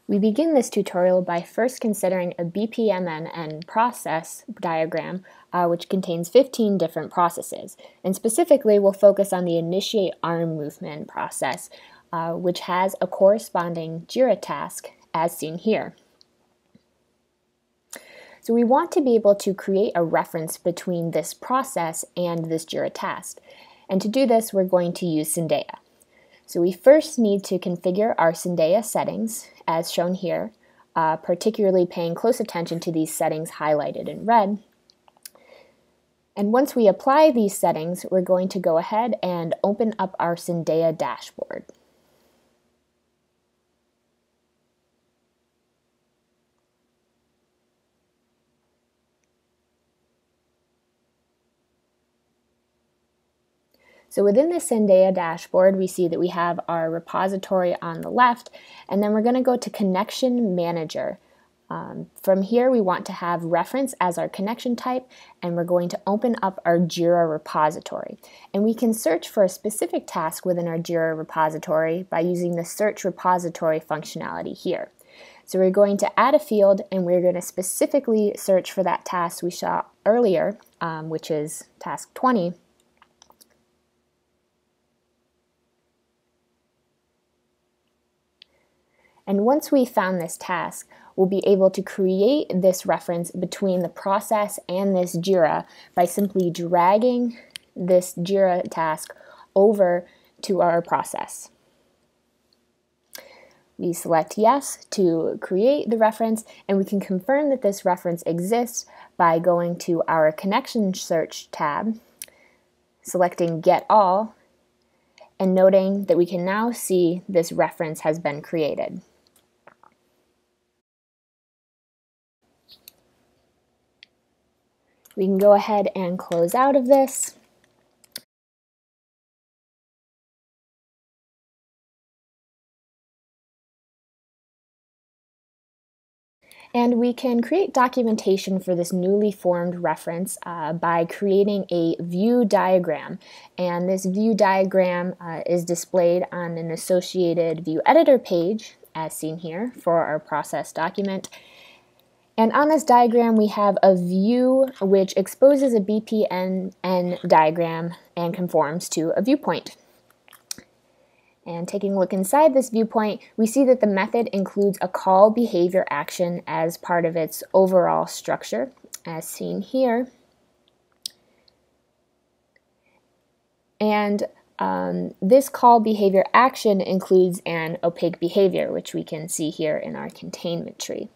We begin this tutorial by first considering a BPMN process diagram which contains 15 different processes. And specifically, we'll focus on the initiate arm movement process, which has a corresponding Jira task as seen here. So we want to be able to create a reference between this process and this Jira task. And to do this, we're going to use Syndeia. So we first need to configure our Syndeia settings, as shown here, particularly paying close attention to these settings highlighted in red. And once we apply these settings, we're going to go ahead and open up our Syndeia dashboard. So within the Syndeia dashboard, we see that we have our repository on the left, and then we're going to go to Connection Manager. From here, we want to have reference as our connection type, and we're going to open up our Jira repository. And we can search for a specific task within our Jira repository by using the Search Repository functionality here. So we're going to add a field, and we're going to specifically search for that task we saw earlier, which is task 20. And once we found this task, we'll be able to create this reference between the process and this Jira by simply dragging this Jira task over to our process. We select yes to create the reference, and we can confirm that this reference exists by going to our Connection Search tab, selecting Get All, and noting that we can now see this reference has been created. We can go ahead and close out of this. And we can create documentation for this newly formed reference by creating a view diagram. And this view diagram is displayed on an associated view editor page, as seen here, for our process document. And on this diagram, we have a view which exposes a BPMN diagram and conforms to a viewpoint. And taking a look inside this viewpoint, we see that the method includes a call behavior action as part of its overall structure, as seen here. And this call behavior action includes an opaque behavior, which we can see here in our containment tree.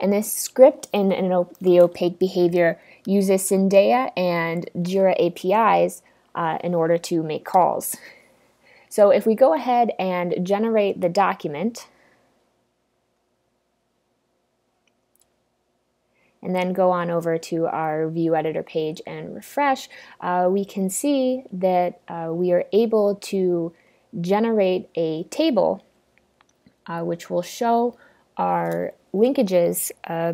And this script in the opaque behavior uses Syndeia and Jira APIs in order to make calls. So if we go ahead and generate the document, and then go on over to our view editor page and refresh, we can see that we are able to generate a table which will show our linkages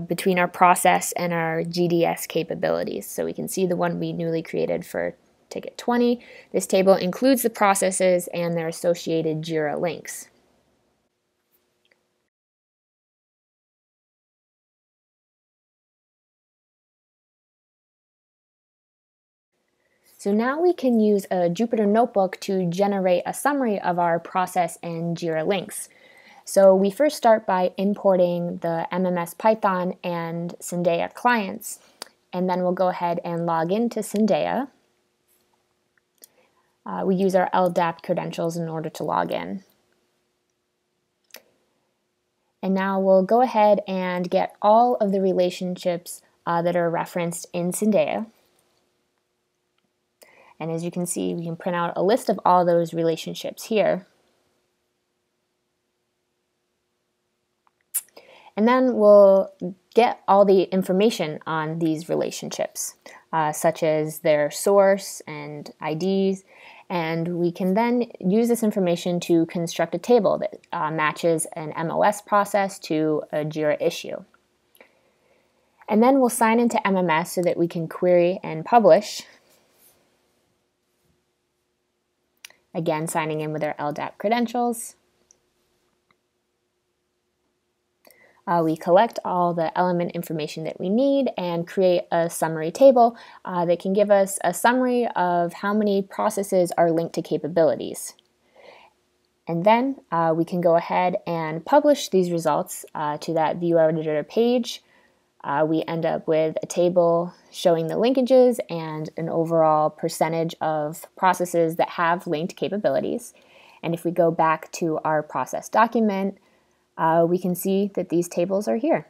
between our process and our GDS capabilities. So we can see the one we newly created for ticket 20. This table includes the processes and their associated Jira links. So now we can use a Jupyter Notebook to generate a summary of our process and Jira links. So we first start by importing the MMS Python and Syndeia clients, and then we'll go ahead and log into Syndeia. We use our LDAP credentials in order to log in. And now we'll go ahead and get all of the relationships that are referenced in Syndeia. And as you can see, we can print out a list of all those relationships here. And then we'll get all the information on these relationships, such as their source and IDs, and we can then use this information to construct a table that matches an MOS process to a Jira issue. And then we'll sign into MMS so that we can query and publish. Again, signing in with our LDAP credentials. We collect all the element information that we need and create a summary table that can give us a summary of how many processes are linked to capabilities. And then we can go ahead and publish these results to that View Editor page. We end up with a table showing the linkages and an overall percentage of processes that have linked capabilities. And if we go back to our process document, we can see that these tables are here.